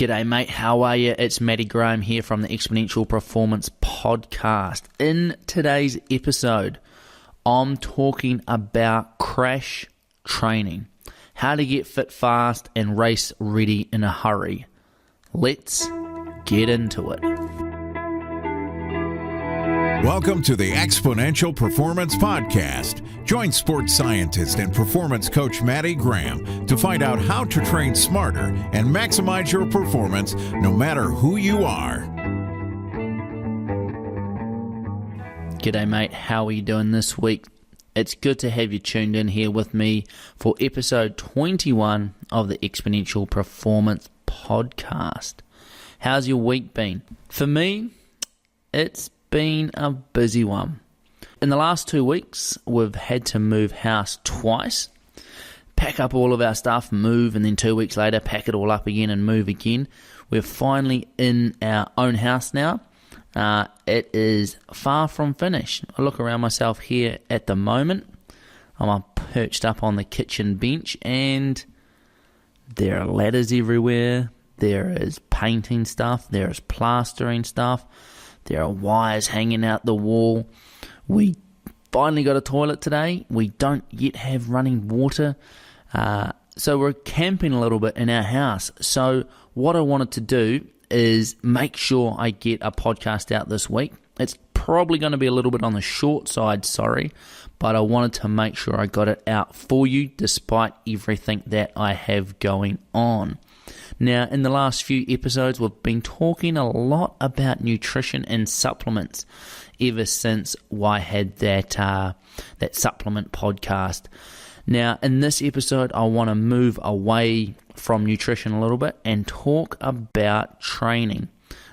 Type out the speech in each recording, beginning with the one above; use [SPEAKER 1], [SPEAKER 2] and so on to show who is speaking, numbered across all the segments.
[SPEAKER 1] G'day mate, how are you? It's Matty Graham here from the Exponential Performance Podcast. In today's episode, I'm talking about crash training, how to get fit fast and race ready in a hurry. Let's get into it.
[SPEAKER 2] Welcome to the Exponential Performance Podcast. Join sports scientist and performance coach Matty Graham to find out how to train smarter and maximize your performance no matter who you are.
[SPEAKER 1] G'day mate, how are you doing this week? It's good to have you tuned in here with me for episode 21 of the Exponential Performance Podcast. How's your week been? For me, it's been a busy one. In the last 2 weeks, we've had to move house twice, pack up all of our stuff, move, and then 2 weeks later, pack it all up again and move again. We're finally in our own house now. It is far from finished. I look around myself here at the moment. I'm perched up on the kitchen bench, and there are ladders everywhere. There is painting stuff. There is plastering stuff. There are wires hanging out the wall. We finally got a toilet today. We don't yet have running water. So we're camping a little bit in our house. So what I wanted to do is make sure I get a podcast out this week. It's probably going to be a little bit on the short side, but I wanted to make sure I got it out for you despite everything that I have going on. Now, in the last few episodes, we've been talking a lot about nutrition and supplements ever since I had that supplement podcast. Now, in this episode, I want to move away from nutrition a little bit and talk about training,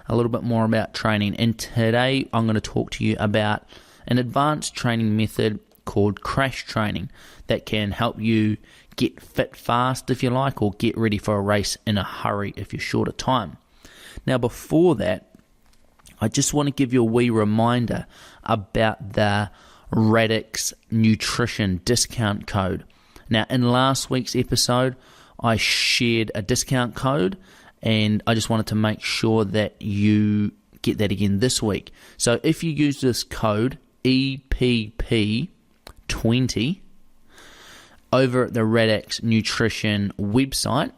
[SPEAKER 1] a little bit more about training. And today, I'm going to talk to you about an advanced training method called crash training that can help you get fit fast, if you like, or get ready for a race in a hurry if you're short of time. Now, before that, I just want to give you a wee reminder about the Radix Nutrition discount code. Now, in last week's episode, I shared a discount code, and I just wanted to make sure that you get that again this week. So if you use this code, EPP20, over at the Radix Nutrition website,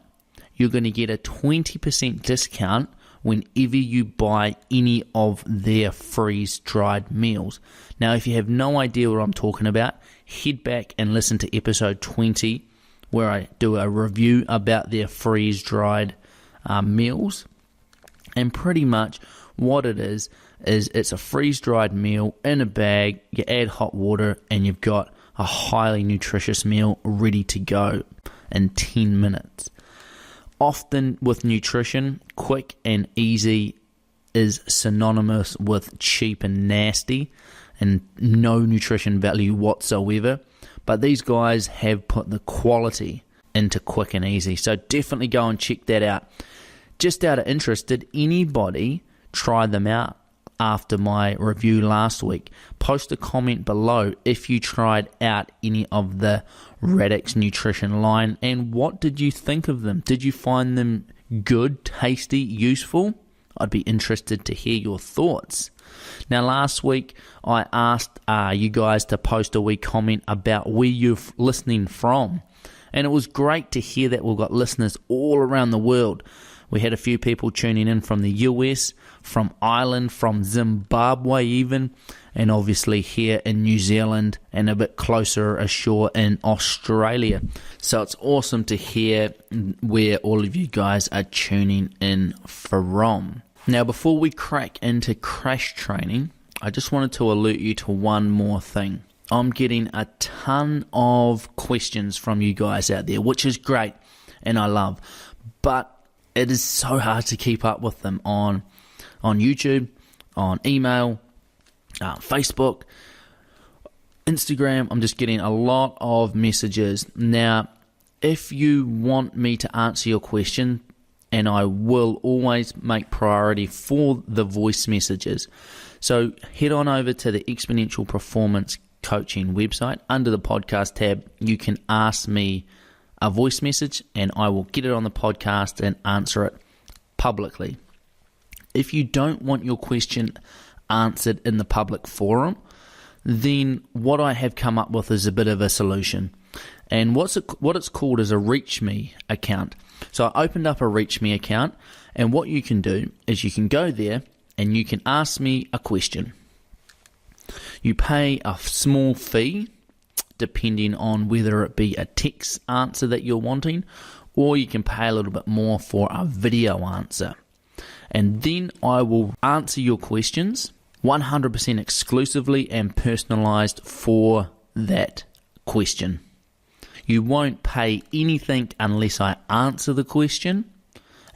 [SPEAKER 1] you're going to get a 20% discount whenever you buy any of their freeze-dried meals. Now, if you have no idea what I'm talking about, head back and listen to episode 20, where I do a review about their freeze-dried meals. And pretty much what it is it's a freeze-dried meal in a bag, you add hot water, and you've got a highly nutritious meal ready to go in 10 minutes. Often with nutrition, quick and easy is synonymous with cheap and nasty and no nutrition value whatsoever. But these guys have put the quality into quick and easy. So definitely go and check that out. Just out of interest, did anybody try them out after my review last week? Post a comment below if you tried out any of the Radix Nutrition line, and what did you think of them? Did you find them good, tasty, useful? I'd be interested to hear your thoughts. Now, last week I asked you guys to post a wee comment about where you're listening from, and it was great to hear that we've got listeners all around the world. We had a few people tuning in from the US, from Ireland, from Zimbabwe even, and obviously here in New Zealand and a bit closer ashore in Australia. So it's awesome to hear where all of you guys are tuning in from. Now, before we crack into crash training, I just wanted to alert you to one more thing. I'm getting a ton of questions from you guys out there, which is great and I love, but it is so hard to keep up with them on YouTube, on email, Facebook, Instagram. I'm just getting a lot of messages. Now, if you want me to answer your question, and I will always make priority for the voice messages, so head on over to the Exponential Performance Coaching website. Under the podcast tab, you can ask me a voice message and I will get it on the podcast and answer it publicly. If you don't want your question answered in the public forum, then what I have come up with is a bit of a solution. And what it's called is a Reach Me account. So I opened up a Reach Me account, and what you can do is you can go there and you can ask me a question. You pay a small fee, depending on whether it be a text answer that you're wanting, or you can pay a little bit more for a video answer. And then I will answer your questions 100% exclusively and personalized for that question. You won't pay anything unless I answer the question,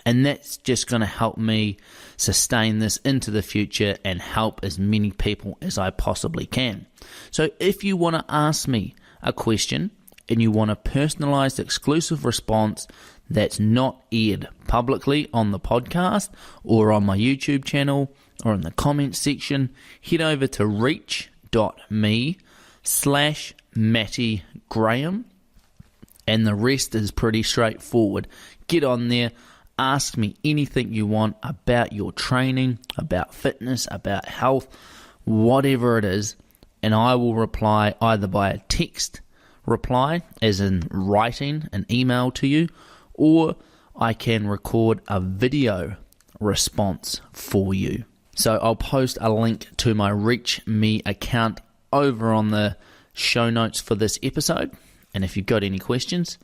[SPEAKER 1] and that's just going to help me sustain this into the future and help as many people as I possibly can. So if you want to ask me a question and you want a personalized exclusive response that's not aired publicly on the podcast or on my YouTube channel or in the comments section, head over to reach.me/Matty Graham, and the rest is pretty straightforward. Get on there, ask me anything you want about your training, about fitness, about health, whatever it is, and I will reply either by a text reply, as in writing an email to you, or I can record a video response for you. So I'll post a link to my Reach Me account over on the show notes for this episode. And if you've got any questions,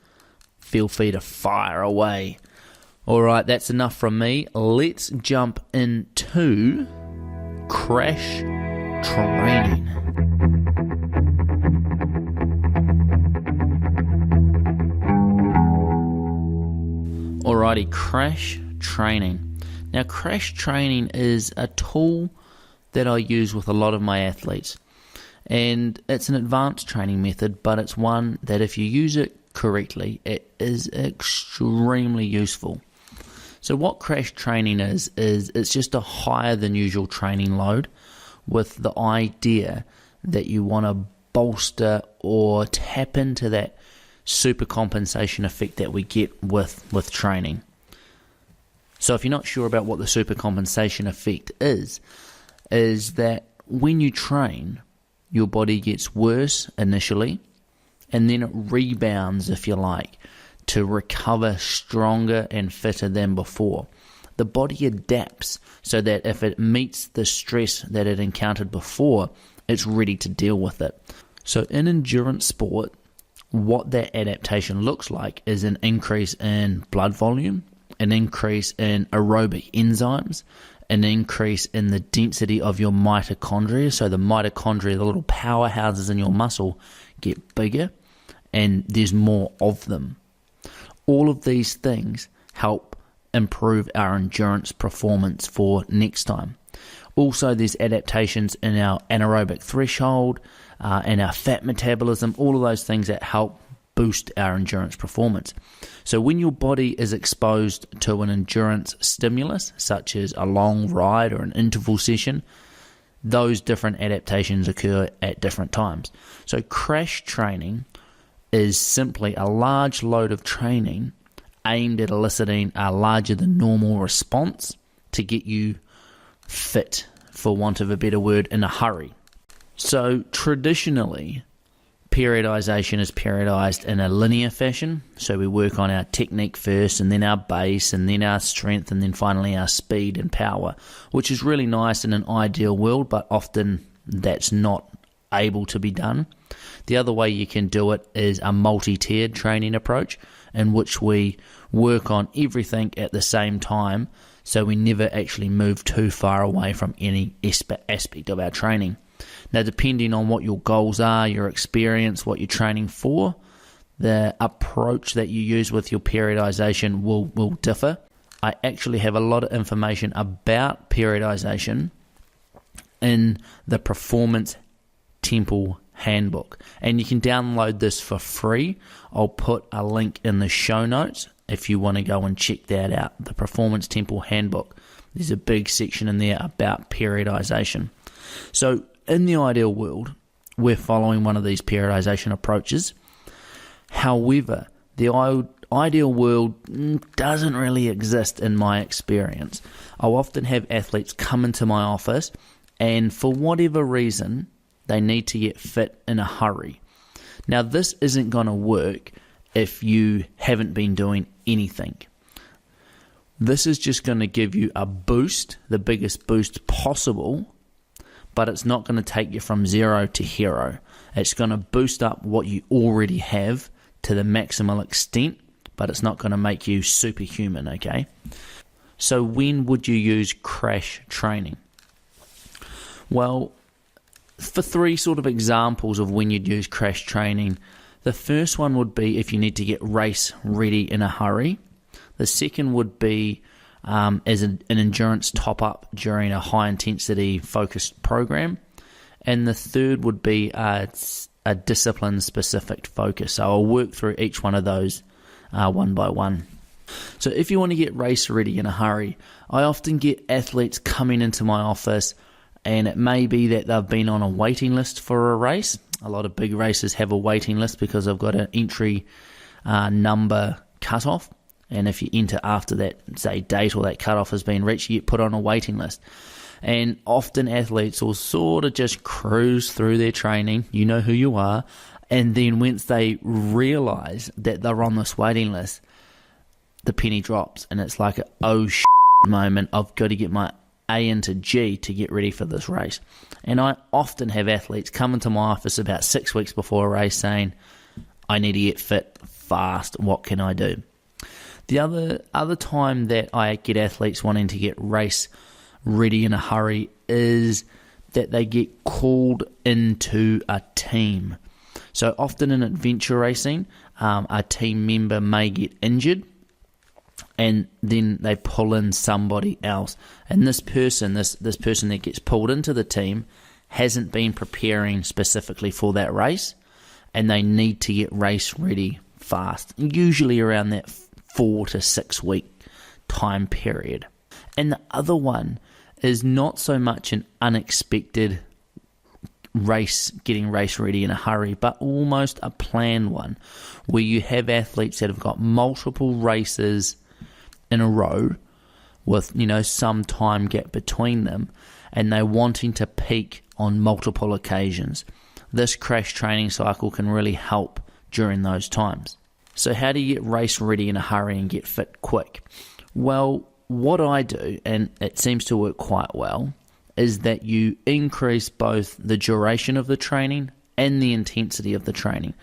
[SPEAKER 1] feel free to fire away. All right, that's enough from me. Let's jump into crash training. Alrighty, crash training. Now, crash training is a tool that I use with a lot of my athletes. And it's an advanced training method, but it's one that if you use it correctly, it is extremely useful. So what crash training is it's just a higher than usual training load with the idea that you want to bolster or tap into that super compensation effect that we get with training. So if you're not sure about what the super compensation effect is that when you train, your body gets worse initially, and then it rebounds, if you like, to recover stronger and fitter than before. The body adapts so that if it meets the stress that it encountered before, it's ready to deal with it. So in endurance sport, what that adaptation looks like is an increase in blood volume, an increase in aerobic enzymes, an increase in the density of your mitochondria. So the mitochondria, the little powerhouses in your muscle, get bigger and there's more of them. All of these things help improve our endurance performance for next time. Also, there's adaptations in our anaerobic threshold and our fat metabolism, all of those things that help boost our endurance performance. So when your body is exposed to an endurance stimulus, such as a long ride or an interval session, those different adaptations occur at different times. So crash training is simply a large load of training aimed at eliciting a larger than normal response to get you fit, for want of a better word, in a hurry. So traditionally, periodization is periodized in a linear fashion. So we work on our technique first, and then our base, and then our strength, and then finally our speed and power, which is really nice in an ideal world, but often that's not able to be done. The other way you can do it is a multi-tiered training approach, in which we work on everything at the same time, so we never actually move too far away from any aspect of our training. Now, depending on what your goals are, your experience, what you're training for, the approach that you use with your periodization will differ. I actually have a lot of information about periodization in the Performance Temple Handbook, and you can download this for free. I'll put a link in the show notes if you want to go and check that out, the Performance Temple Handbook. There's a big section in there about periodization. So in the ideal world, we're following one of these periodization approaches. However, the ideal world doesn't really exist in my experience. I'll often have athletes come into my office and for whatever reason, they need to get fit in a hurry. Now, this isn't going to work if you haven't been doing anything. This is just going to give you a boost, the biggest boost possible, but it's not going to take you from 0 to hero. It's going to boost up what you already have to the maximal extent, but it's not going to make you superhuman, okay? So when would you use crash training? Well, for 3 sort of examples of when you'd use crash training, the first one would be if you need to get race ready in a hurry. The second would be as an endurance top-up during a high-intensity focused program. And the third would be a discipline-specific focus. So I'll work through each one of those one by one. So if you want to get race ready in a hurry, I often get athletes coming into my office, and it may be that they've been on a waiting list for a race. A lot of big races have a waiting list because they've got an entry number cutoff. And if you enter after that, say, date or that cutoff has been reached, you get put on a waiting list. And often athletes will sort of just cruise through their training, you know who you are, and then once they realise that they're on this waiting list, the penny drops, and it's like a moment, I've got to get my A into G to get ready for this race. And I often have athletes come into my office about 6 weeks before a race saying, I need to get fit fast, what can I do? The other time that I get athletes wanting to get race ready in a hurry is that they get called into a team. So often in adventure racing, a team member may get injured and then they pull in somebody else. And this person that gets pulled into the team hasn't been preparing specifically for that race, and they need to get race ready fast, usually around that 4 to 6 week time period. And the other one is not so much an unexpected getting race ready in a hurry, but almost a planned one, where you have athletes that have got multiple races in a row with, some time gap between them, and they're wanting to peak on multiple occasions. This crash training cycle can really help during those times. So how do you get race ready in a hurry and get fit quick? Well, what I do, and it seems to work quite well, is that you increase both the duration of the training and the intensity of the training.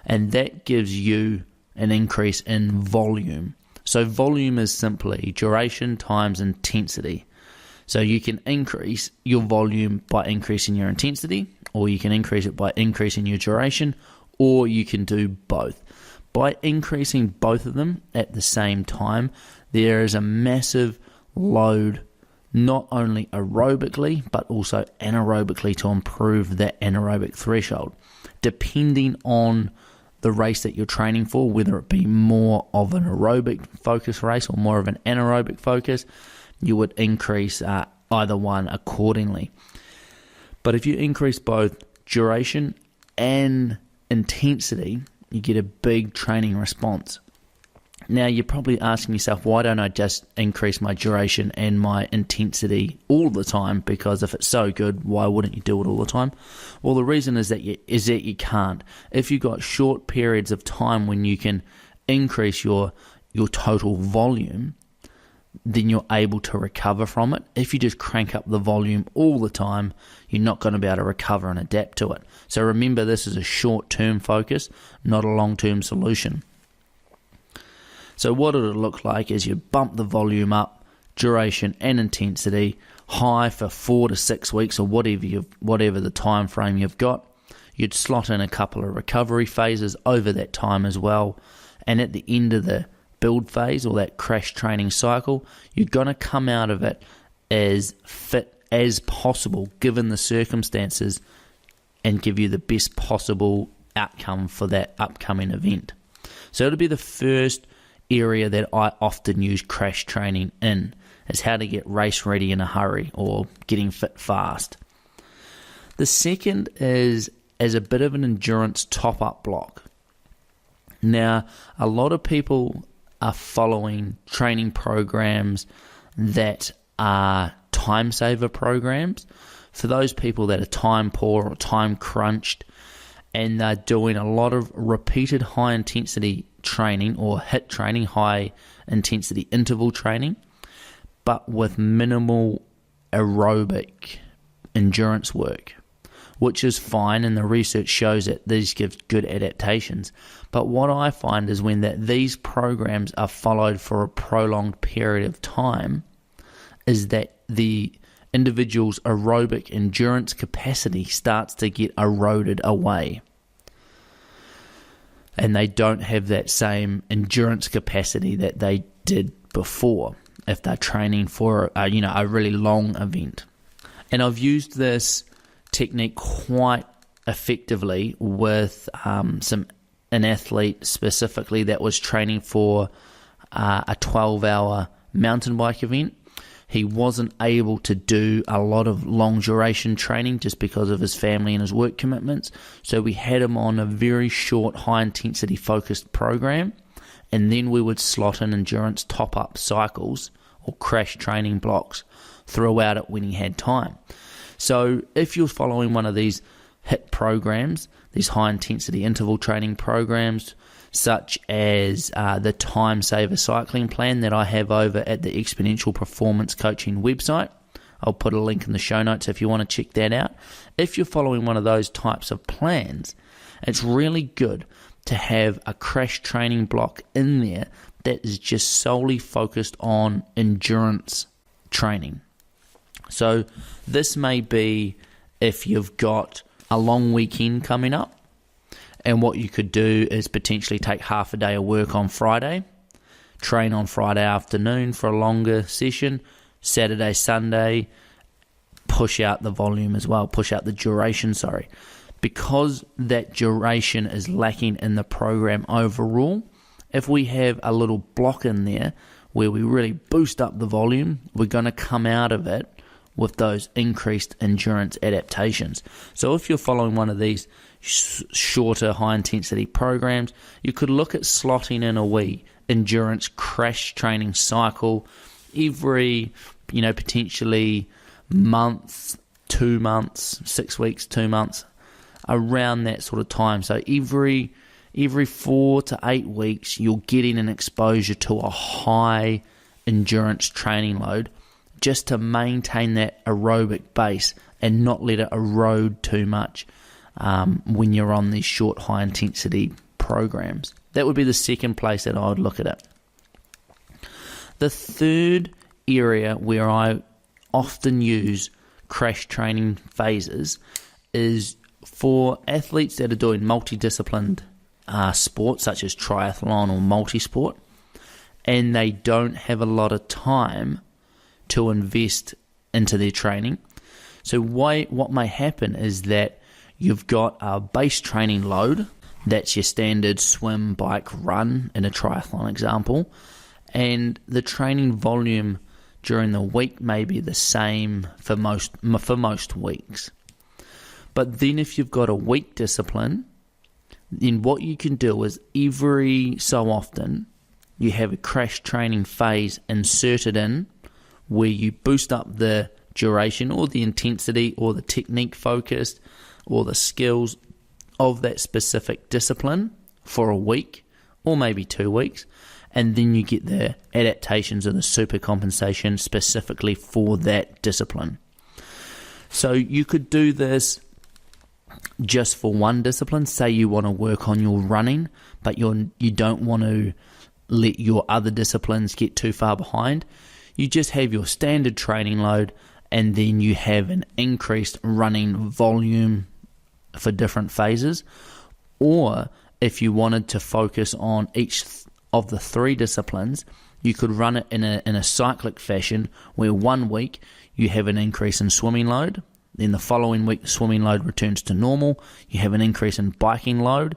[SPEAKER 1] And that gives you an increase in volume. So volume is simply duration times intensity. So you can increase your volume by increasing your intensity, or you can increase it by increasing your duration, or you can do both. By increasing both of them at the same time, there is a massive load, not only aerobically, but also anaerobically, to improve that anaerobic threshold. Depending on the race that you're training for, whether it be more of an aerobic focus race or more of an anaerobic focus, you would increase either one accordingly. But if you increase both duration and intensity, you get a big training response. Now, you're probably asking yourself, why don't I just increase my duration and my intensity all the time? Because if it's so good, why wouldn't you do it all the time? Well, the reason is that you can't. If you've got short periods of time when you can increase your total volume, then you're able to recover from it. If you just crank up the volume all the time, you're not going to be able to recover and adapt to it. So remember, this is a short-term focus, not a long-term solution. So what it'll look like is you bump the volume up, duration and intensity, high for 4 to 6 weeks or whatever the time frame you've got. You'd slot in a couple of recovery phases over that time as well. And at the end of the build phase or that crash training cycle, you're going to come out of it as fit as possible given the circumstances and give you the best possible outcome for that upcoming event. So it'll be the first area that I often use crash training in, is how to get race ready in a hurry or getting fit fast. The second is as a bit of an endurance top-up block. Now, a lot of people are following training programs that are time saver programs. For those people that are time poor or time crunched, and they're doing a lot of repeated high intensity training or HIIT training, high intensity interval training, but with minimal aerobic endurance work, which is fine, and the research shows that these give good adaptations. But what I find is when these programs are followed for a prolonged period of time, is that the individual's aerobic endurance capacity starts to get eroded away. And they don't have that same endurance capacity that they did before if they're training for a really long event. And I've used this technique quite effectively with an athlete specifically that was training for a 12-hour mountain bike event. He wasn't able to do a lot of long duration training just because of his family and his work commitments. So we had him on a very short, high intensity focused program, and then we would slot in endurance top up cycles or crash training blocks throughout it when he had time. So if you're following one of these HIIT programs, these high intensity interval training programs, such as the Time Saver Cycling Plan that I have over at the Exponential Performance Coaching website. I'll put a link in the show notes if you want to check that out. If you're following one of those types of plans, it's really good to have a crash training block in there that is just solely focused on endurance training. So this may be if you've got a long weekend coming up, and what you could do is potentially take half a day of work on Friday, train on Friday afternoon for a longer session, Saturday, Sunday, push out the volume as well, push out the duration, Because that duration is lacking in the program overall, if we have a little block in there where we really boost up the volume, we're going to come out of it with those increased endurance adaptations. So if you're following one of these shorter high-intensity programs, you could look at slotting in a wee endurance crash training cycle every, potentially month, 2 months, 6 weeks, 2 months, around that sort of time. So every 4 to 8 weeks, you're getting an exposure to a high endurance training load just to maintain that aerobic base and not let it erode too much when you're on these short, high-intensity programs. That would be the second place that I would look at it. The third area where I often use crash training phases is for athletes that are doing multidisciplined sports such as triathlon or multisport, and they don't have a lot of time to invest into their training. So what may happen is that you've got a base training load, that's your standard swim, bike, run in a triathlon example, and the training volume during the week may be the same for most weeks. But then if you've got a weak discipline, then what you can do is every so often you have a crash training phase inserted in where you boost up the duration or the intensity or the technique focused or the skills of that specific discipline for a week or maybe 2 weeks, and then you get the adaptations or the super compensation specifically for that discipline. So you could do this just for one discipline. Say you want to work on your running, but you don't want to let your other disciplines get too far behind. You just have your standard training load, and then you have an increased running volume for different phases. Or if you wanted to focus on each of the 3 disciplines, you could run it in a cyclic fashion where 1 week you have an increase in swimming load, then the following week the swimming load returns to normal, you have an increase in biking load,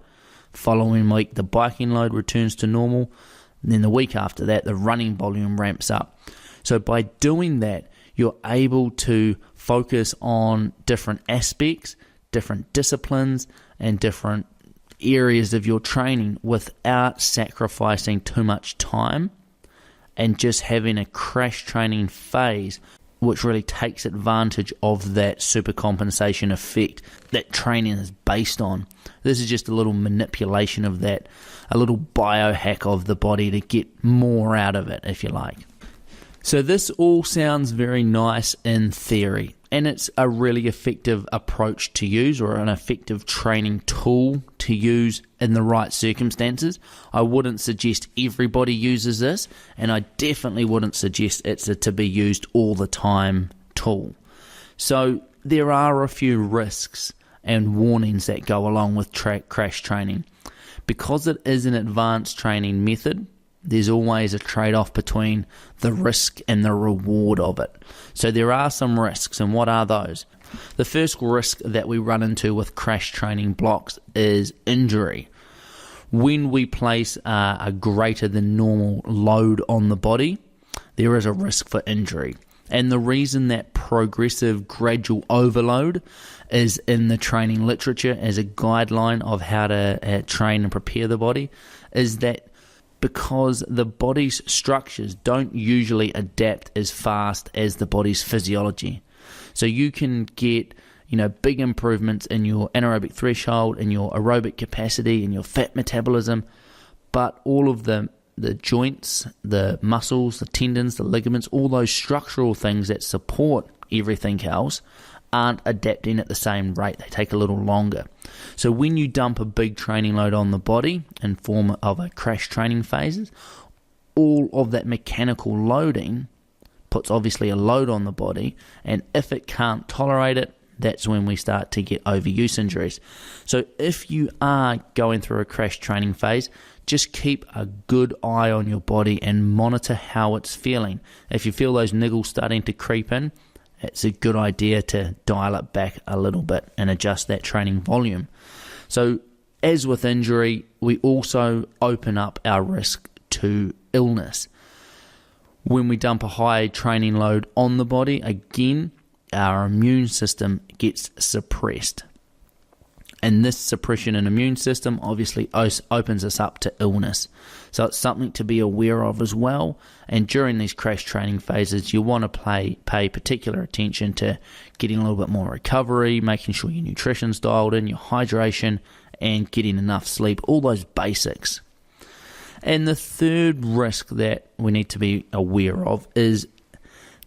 [SPEAKER 1] following week the biking load returns to normal, and then the week after that the running volume ramps up. So by doing that, you're able to focus on different aspects, different disciplines, and different areas of your training without sacrificing too much time, and just having a crash training phase which really takes advantage of that supercompensation effect that training is based on. This is just a little manipulation of that, a little biohack of the body to get more out of it, if you like. So this all sounds very nice in theory, and it's a really effective approach to use, or an effective training tool to use in the right circumstances. I wouldn't suggest everybody uses this, and I definitely wouldn't suggest it's a to be used all the time tool. So there are a few risks and warnings that go along with crash training. Because it is an advanced training method, there's always a trade-off between the risk and the reward of it. So there are some risks, and what are those? The first risk that we run into with crash training blocks is injury. When we place a greater than normal load on the body, there is a risk for injury. And the reason that progressive gradual overload is in the training literature as a guideline of how to train and prepare the body is that because the body's structures don't usually adapt as fast as the body's physiology. So you can get, big improvements in your anaerobic threshold, in your aerobic capacity, in your fat metabolism, but all of the joints, the muscles, the tendons, the ligaments, all those structural things that support everything else aren't adapting at the same rate. They take a little longer. So when you dump a big training load on the body in form of a crash training phases, all of that mechanical loading puts obviously a load on the body, and if it can't tolerate it, that's when we start to get overuse injuries. So if you are going through a crash training phase, just keep a good eye on your body and monitor how it's feeling. If you feel those niggles starting to creep in, it's a good idea to dial it back a little bit and adjust that training volume. So as with injury, we also open up our risk to illness. When we dump a high training load on the body, again, our immune system gets suppressed. And this suppression in immune system obviously opens us up to illness. So it's something to be aware of as well. And during these crash training phases, you want to pay particular attention to getting a little bit more recovery, making sure your nutrition's dialed in, your hydration, and getting enough sleep, all those basics. And the third risk that we need to be aware of is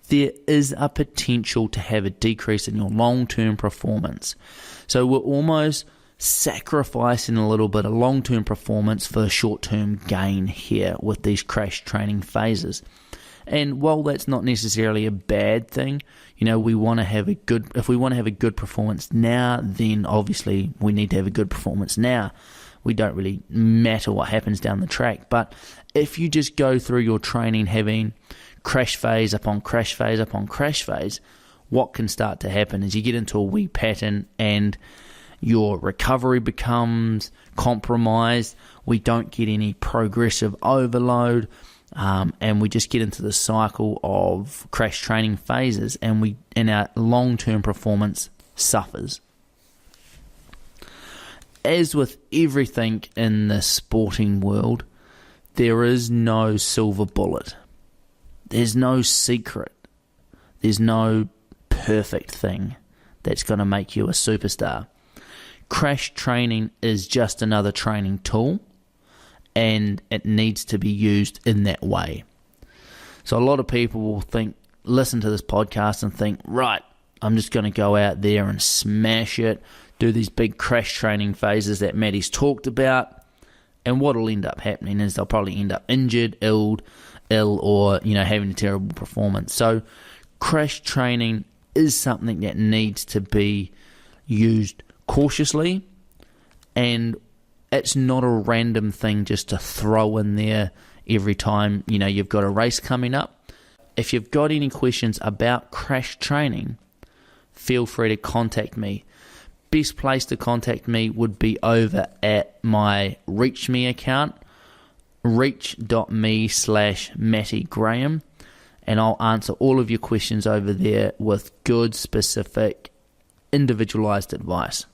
[SPEAKER 1] there is a potential to have a decrease in your long-term performance. So we're almost sacrificing a little bit of long-term performance for short-term gain here with these crash training phases. And while that's not necessarily a bad thing, we want to have if we want to have a good performance now, then obviously we need to have a good performance now. We don't really matter what happens down the track. But if you just go through your training having crash phase upon crash phase upon crash phase, what can start to happen is you get into a wee pattern and your recovery becomes compromised. We don't get any progressive overload, and we just get into the cycle of crash training phases, and our long-term performance suffers. As with everything in the sporting world, there is no silver bullet. There's no secret. There's no perfect thing that's going to make you a superstar. Crash training is just another training tool, and it needs to be used in that way. So a lot of people will listen to this podcast and think, right, I'm just going to go out there and smash it, do these big crash training phases that Maddie's talked about, and what will end up happening is they'll probably end up injured, ill, or having a terrible performance. So crash training is something that needs to be used cautiously, and it's not a random thing just to throw in there every time you've got a race coming up. If you've got any questions about crash training, feel free to contact me. Best place to contact me would be over at my ReachMe account, reach.me/Matty Graham, and I'll answer all of your questions over there with good, specific, individualized advice.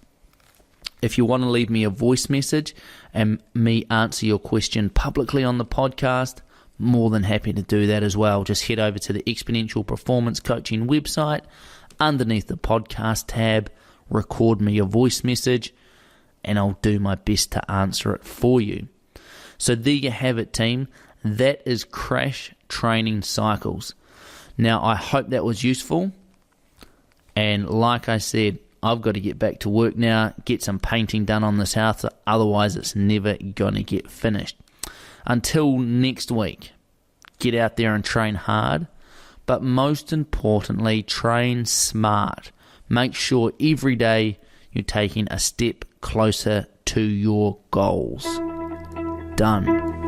[SPEAKER 1] If you want to leave me a voice message and me answer your question publicly on the podcast, more than happy to do that as well. Just head over to the Exponential Performance Coaching website, underneath the podcast tab, record me a voice message, and I'll do my best to answer it for you. So there you have it, team. That is Crash Training Cycles. Now, I hope that was useful. And like I said, I've got to get back to work now, get some painting done on this house, otherwise it's never going to get finished. Until next week, get out there and train hard, but most importantly, train smart. Make sure every day you're taking a step closer to your goals. Done.